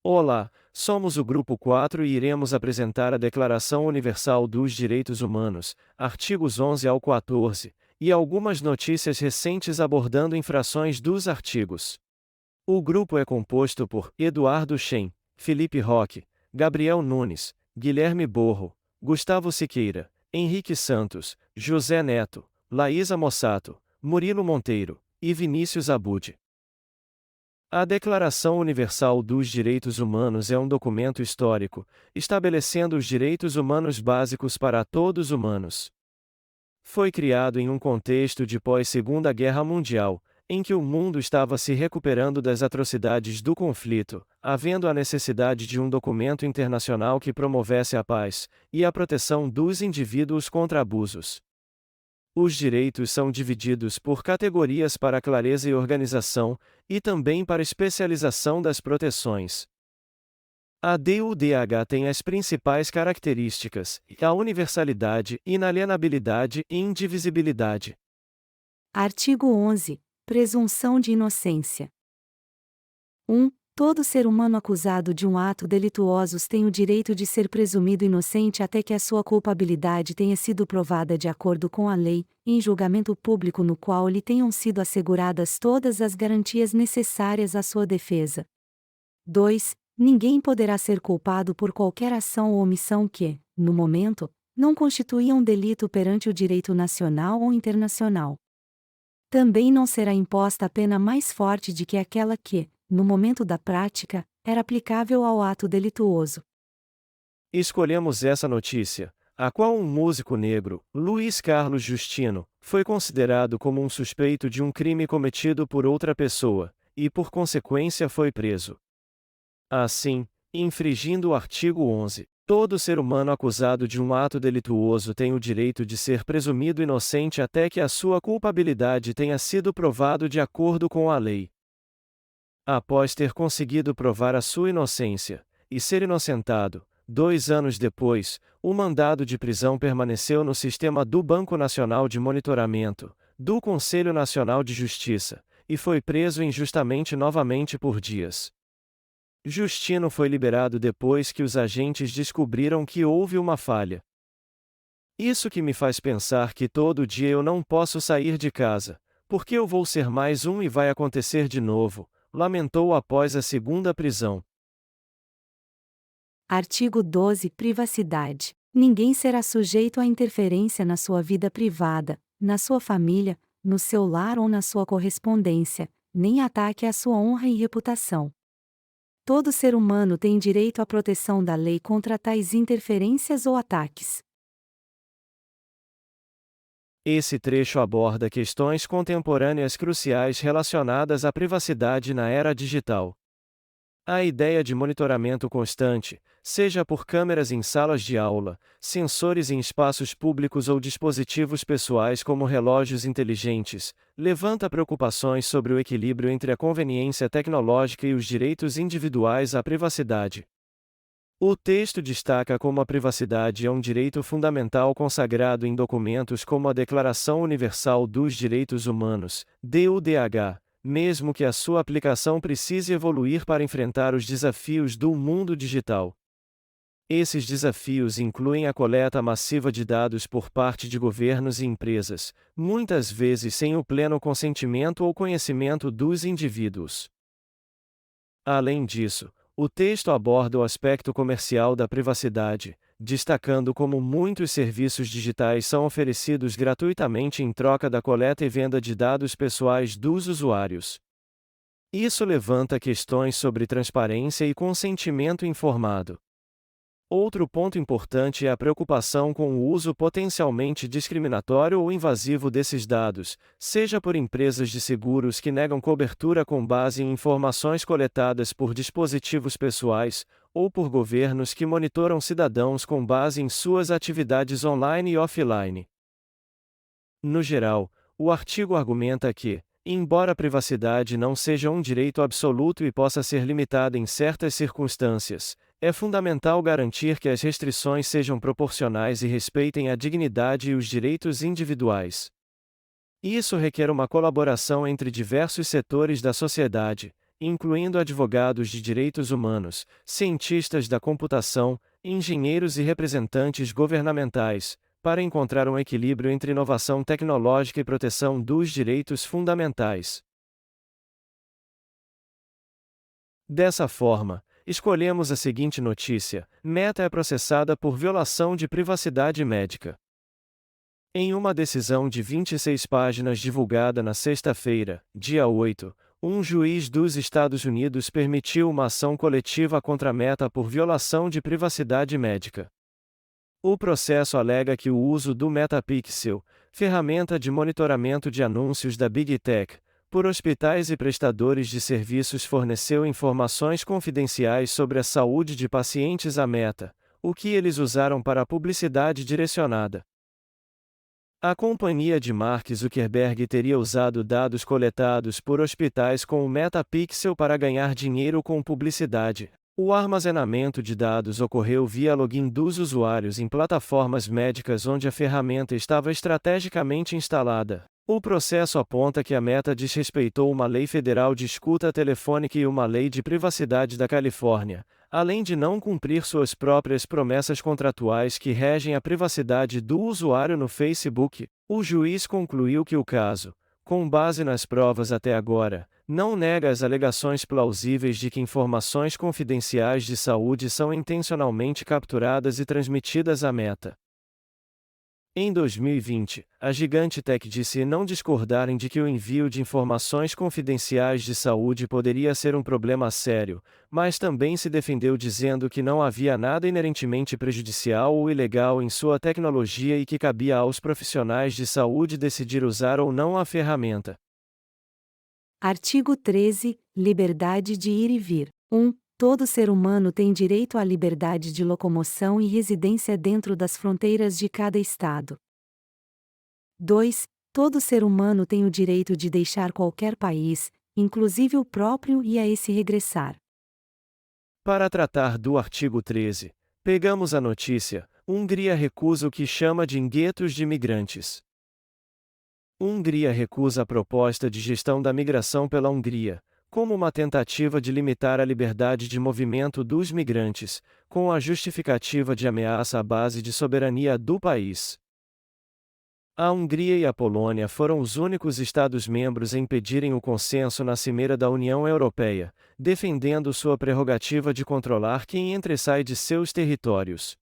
Olá, somos o Grupo 4 e iremos apresentar a Declaração Universal dos Direitos Humanos, artigos 11 ao 14, e algumas notícias recentes abordando infrações dos artigos. O grupo é composto por Eduardo Schaen, Felipe Roque, Gabriel Nunes, Guilherme Borro, Gustavo Siqueira, Henrique Santos, José Neto, Laísa Mossato, Murilo Monteiro e Vinícius Abud. A Declaração Universal dos Direitos Humanos é um documento histórico, estabelecendo os direitos humanos básicos para todos os humanos. Foi criado em um contexto de pós-Segunda Guerra Mundial, em que o mundo estava se recuperando das atrocidades do conflito, havendo a necessidade de um documento internacional que promovesse a paz e a proteção dos indivíduos contra abusos. Os direitos são divididos por categorias para clareza e organização, e também para especialização das proteções. A DUDH tem as principais características: a universalidade, inalienabilidade e indivisibilidade. Artigo 11. Presunção de inocência. 1. Todo ser humano acusado de um ato delituoso tem o direito de ser presumido inocente até que a sua culpabilidade tenha sido provada de acordo com a lei, em julgamento público no qual lhe tenham sido asseguradas todas as garantias necessárias à sua defesa. 2. Ninguém poderá ser culpado por qualquer ação ou omissão que, no momento, não constituía um delito perante o direito nacional ou internacional. Também não será imposta a pena mais forte de que aquela que, no momento da prática, era aplicável ao ato delituoso. Escolhemos essa notícia, a qual um músico negro, Luiz Carlos Justino, foi considerado como um suspeito de um crime cometido por outra pessoa, e por consequência foi preso. Assim, infringindo o artigo 11, todo ser humano acusado de um ato delituoso tem o direito de ser presumido inocente até que a sua culpabilidade tenha sido provado de acordo com a lei. Após ter conseguido provar a sua inocência, e ser inocentado, 2 anos depois, o mandado de prisão permaneceu no sistema do Banco Nacional de Monitoramento, do Conselho Nacional de Justiça, e foi preso injustamente novamente por dias. Justino foi liberado depois que os agentes descobriram que houve uma falha. Isso que me faz pensar que todo dia eu não posso sair de casa, porque eu vou ser mais um e vai acontecer de novo, lamentou após a segunda prisão. Artigo 12. Privacidade. Ninguém será sujeito a interferência na sua vida privada, na sua família, no seu lar ou na sua correspondência, nem ataque à sua honra e reputação. Todo ser humano tem direito à proteção da lei contra tais interferências ou ataques. Esse trecho aborda questões contemporâneas cruciais relacionadas à privacidade na era digital. A ideia de monitoramento constante, seja por câmeras em salas de aula, sensores em espaços públicos ou dispositivos pessoais como relógios inteligentes, levanta preocupações sobre o equilíbrio entre a conveniência tecnológica e os direitos individuais à privacidade. O texto destaca como a privacidade é um direito fundamental consagrado em documentos como a Declaração Universal dos Direitos Humanos, DUDH, mesmo que a sua aplicação precise evoluir para enfrentar os desafios do mundo digital. Esses desafios incluem a coleta massiva de dados por parte de governos e empresas, muitas vezes sem o pleno consentimento ou conhecimento dos indivíduos. Além disso, o texto aborda o aspecto comercial da privacidade, destacando como muitos serviços digitais são oferecidos gratuitamente em troca da coleta e venda de dados pessoais dos usuários. Isso levanta questões sobre transparência e consentimento informado. Outro ponto importante é a preocupação com o uso potencialmente discriminatório ou invasivo desses dados, seja por empresas de seguros que negam cobertura com base em informações coletadas por dispositivos pessoais, ou por governos que monitoram cidadãos com base em suas atividades online e offline. No geral, o artigo argumenta que, embora a privacidade não seja um direito absoluto e possa ser limitada em certas circunstâncias, é fundamental garantir que as restrições sejam proporcionais e respeitem a dignidade e os direitos individuais. Isso requer uma colaboração entre diversos setores da sociedade, incluindo advogados de direitos humanos, cientistas da computação, engenheiros e representantes governamentais, para encontrar um equilíbrio entre inovação tecnológica e proteção dos direitos fundamentais. Dessa forma, escolhemos a seguinte notícia: Meta é processada por violação de privacidade médica. Em uma decisão de 26 páginas divulgada na sexta-feira, dia 8, um juiz dos Estados Unidos permitiu uma ação coletiva contra a Meta por violação de privacidade médica. O processo alega que o uso do Metapixel, ferramenta de monitoramento de anúncios da Big Tech, por hospitais e prestadores de serviços forneceu informações confidenciais sobre a saúde de pacientes à Meta, o que eles usaram para a publicidade direcionada. A companhia de Mark Zuckerberg teria usado dados coletados por hospitais com o Metapixel para ganhar dinheiro com publicidade. O armazenamento de dados ocorreu via login dos usuários em plataformas médicas onde a ferramenta estava estrategicamente instalada. O processo aponta que a Meta desrespeitou uma lei federal de escuta telefônica e uma lei de privacidade da Califórnia, além de não cumprir suas próprias promessas contratuais que regem a privacidade do usuário no Facebook. O juiz concluiu que o caso, com base nas provas até agora, não nega as alegações plausíveis de que informações confidenciais de saúde são intencionalmente capturadas e transmitidas à Meta. Em 2020, a gigante tech disse não discordarem de que o envio de informações confidenciais de saúde poderia ser um problema sério, mas também se defendeu dizendo que não havia nada inerentemente prejudicial ou ilegal em sua tecnologia e que cabia aos profissionais de saúde decidir usar ou não a ferramenta. Artigo 13. Liberdade de ir e vir. 1. Todo ser humano tem direito à liberdade de locomoção e residência dentro das fronteiras de cada estado. 2. Todo ser humano tem o direito de deixar qualquer país, inclusive o próprio, e a esse regressar. Para tratar do artigo 13, pegamos a notícia: Hungria recusa o que chama de guetos de migrantes. Hungria recusa a proposta de gestão da migração pela Hungria, como uma tentativa de limitar a liberdade de movimento dos migrantes, com a justificativa de ameaça à base de soberania do país. A Hungria e a Polônia foram os únicos Estados-membros em pedirem o consenso na Cimeira da União Europeia, defendendo sua prerrogativa de controlar quem entra e sai de seus territórios.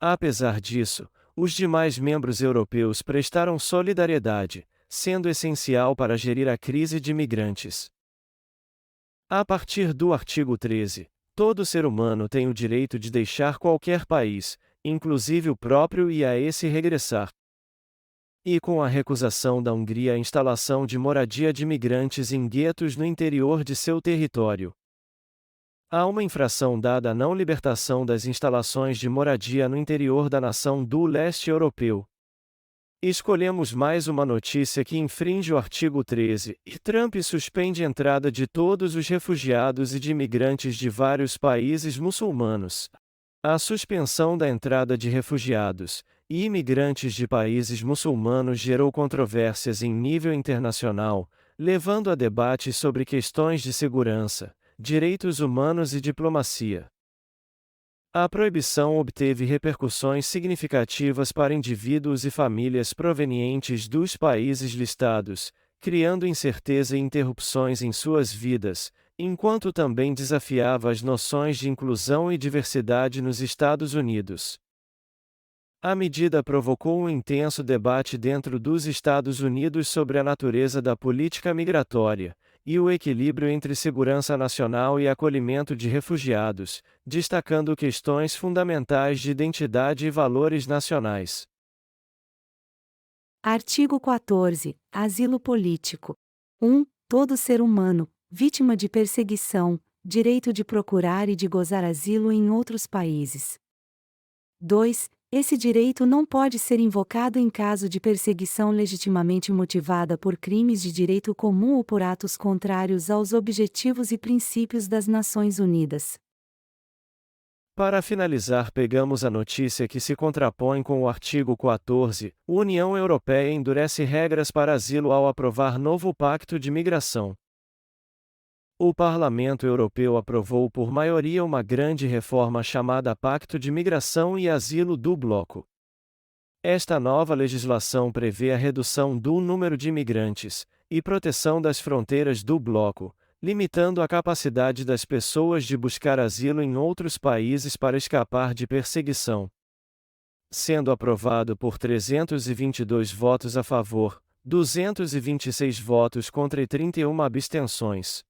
Apesar disso, os demais membros europeus prestaram solidariedade, sendo essencial para gerir a crise de migrantes. A partir do artigo 13, todo ser humano tem o direito de deixar qualquer país, inclusive o próprio, e a esse regressar. E com a recusação da Hungria à instalação de moradia de migrantes em guetos no interior de seu território, há uma infração dada à não libertação das instalações de moradia no interior da nação do leste europeu. Escolhemos mais uma notícia que infringe o artigo 13, e Trump suspende a entrada de todos os refugiados e de imigrantes de vários países muçulmanos. A suspensão da entrada de refugiados e imigrantes de países muçulmanos gerou controvérsias em nível internacional, levando a debates sobre questões de segurança, direitos humanos e diplomacia. A proibição obteve repercussões significativas para indivíduos e famílias provenientes dos países listados, criando incerteza e interrupções em suas vidas, enquanto também desafiava as noções de inclusão e diversidade nos Estados Unidos. A medida provocou um intenso debate dentro dos Estados Unidos sobre a natureza da política migratória e o equilíbrio entre segurança nacional e acolhimento de refugiados, destacando questões fundamentais de identidade e valores nacionais. Artigo 14. Asilo político. 1. Todo ser humano, vítima de perseguição, direito de procurar e de gozar asilo em outros países. 2. Esse direito não pode ser invocado em caso de perseguição legitimamente motivada por crimes de direito comum ou por atos contrários aos objetivos e princípios das Nações Unidas. Para finalizar, pegamos a notícia que se contrapõe com o artigo 14. A União Europeia endurece regras para asilo ao aprovar novo pacto de migração. O Parlamento Europeu aprovou por maioria uma grande reforma chamada Pacto de Migração e Asilo do Bloco. Esta nova legislação prevê a redução do número de imigrantes e proteção das fronteiras do bloco, limitando a capacidade das pessoas de buscar asilo em outros países para escapar de perseguição. Sendo aprovado por 322 votos a favor, 226 votos contra e 31 abstenções.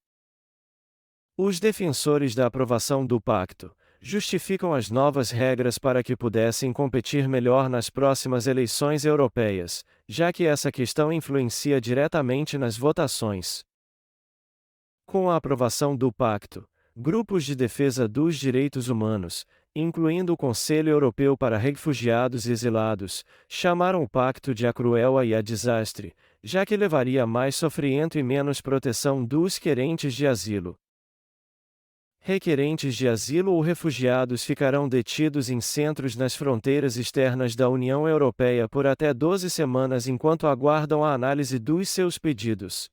Os defensores da aprovação do pacto justificam as novas regras para que pudessem competir melhor nas próximas eleições europeias, já que essa questão influencia diretamente nas votações. Com a aprovação do pacto, grupos de defesa dos direitos humanos, incluindo o Conselho Europeu para Refugiados e Exilados, chamaram o pacto de a cruel e a desastre, já que levaria a mais sofrimento e menos proteção dos querentes de asilo. Requerentes de asilo ou refugiados ficarão detidos em centros nas fronteiras externas da União Europeia por até 12 semanas enquanto aguardam a análise dos seus pedidos.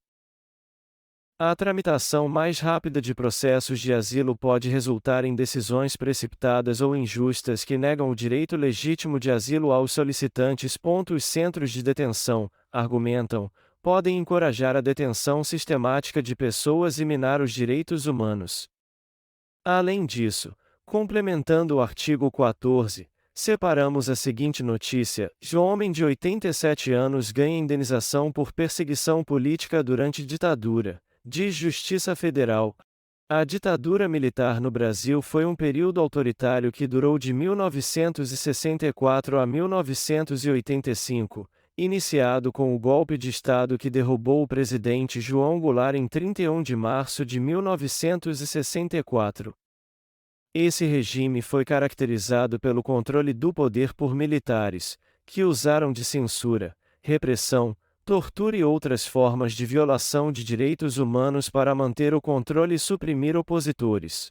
A tramitação mais rápida de processos de asilo pode resultar em decisões precipitadas ou injustas que negam o direito legítimo de asilo aos solicitantes. Os centros de detenção, argumentam, podem encorajar a detenção sistemática de pessoas e minar os direitos humanos. Além disso, complementando o artigo 14, separamos a seguinte notícia: homem de 87 anos ganha indenização por perseguição política durante ditadura, diz Justiça Federal. A ditadura militar no Brasil foi um período autoritário que durou de 1964 a 1985, iniciado com o golpe de Estado que derrubou o presidente João Goulart em 31 de março de 1964. Esse regime foi caracterizado pelo controle do poder por militares, que usaram de censura, repressão, tortura e outras formas de violação de direitos humanos para manter o controle e suprimir opositores.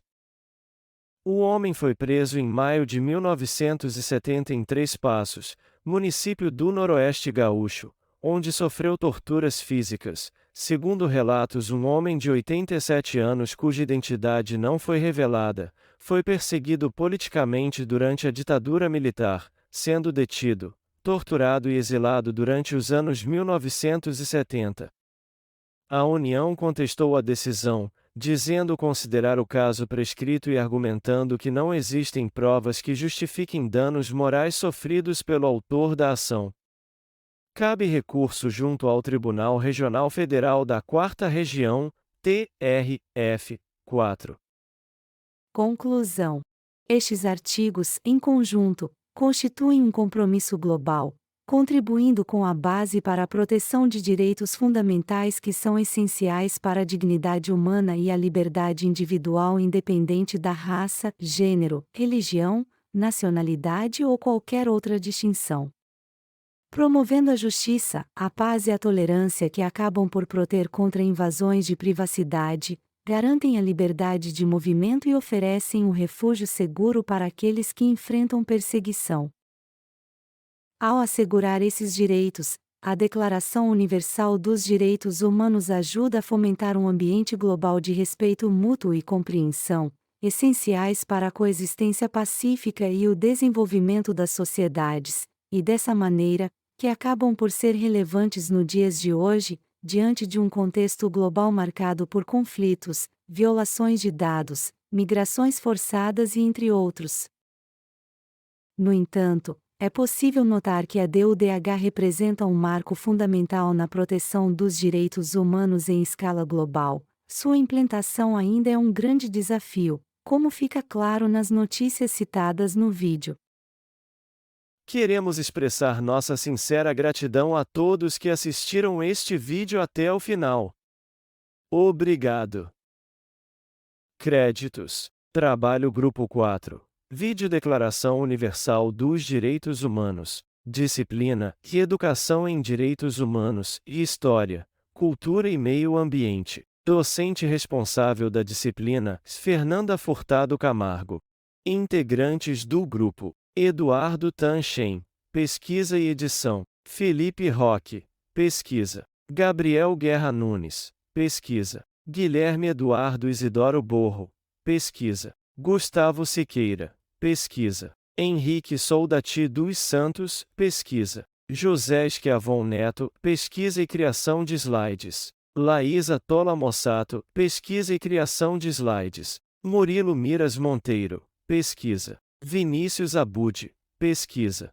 O homem foi preso em maio de 1970 em Três Passos, município do Noroeste Gaúcho, onde sofreu torturas físicas. Segundo relatos, um homem de 87 anos cuja identidade não foi revelada, foi perseguido politicamente durante a ditadura militar, sendo detido, torturado e exilado durante os anos 1970. A União contestou a decisão, dizendo considerar o caso prescrito e argumentando que não existem provas que justifiquem danos morais sofridos pelo autor da ação. Cabe recurso junto ao Tribunal Regional Federal da 4ª Região, TRF-4. Conclusão. Estes artigos, em conjunto, constituem um compromisso global, contribuindo com a base para a proteção de direitos fundamentais que são essenciais para a dignidade humana e a liberdade individual independente da raça, gênero, religião, nacionalidade ou qualquer outra distinção. Promovendo a justiça, a paz e a tolerância que acabam por proteger contra invasões de privacidade, garantem a liberdade de movimento e oferecem um refúgio seguro para aqueles que enfrentam perseguição. Ao assegurar esses direitos, a Declaração Universal dos Direitos Humanos ajuda a fomentar um ambiente global de respeito mútuo e compreensão, essenciais para a coexistência pacífica e o desenvolvimento das sociedades, e dessa maneira, que acabam por ser relevantes no dias de hoje, diante de um contexto global marcado por conflitos, violações de dados, migrações forçadas e entre outros. No entanto, é possível notar que a DUDH representa um marco fundamental na proteção dos direitos humanos em escala global. Sua implementação ainda é um grande desafio, como fica claro nas notícias citadas no vídeo. Queremos expressar nossa sincera gratidão a todos que assistiram este vídeo até o final. Obrigado. Créditos. Trabalho Grupo 4. Vídeo Declaração Universal dos Direitos Humanos. Disciplina e Educação em Direitos Humanos e História, Cultura e Meio Ambiente. Docente responsável da disciplina, Fernanda Furtado Camargo. Integrantes do grupo: Eduardo Tanchen, pesquisa e edição; Felipe Roque, pesquisa; Gabriel Guerra Nunes, pesquisa; Guilherme Eduardo Isidoro Borro, pesquisa. Gustavo Siqueira, pesquisa. Henrique Soldati dos Santos, pesquisa. José Schiavon Neto, pesquisa e criação de slides. Laísa Tola Mossato, pesquisa e criação de slides. Murilo Miras Monteiro, pesquisa. Vinícius Abud, pesquisa.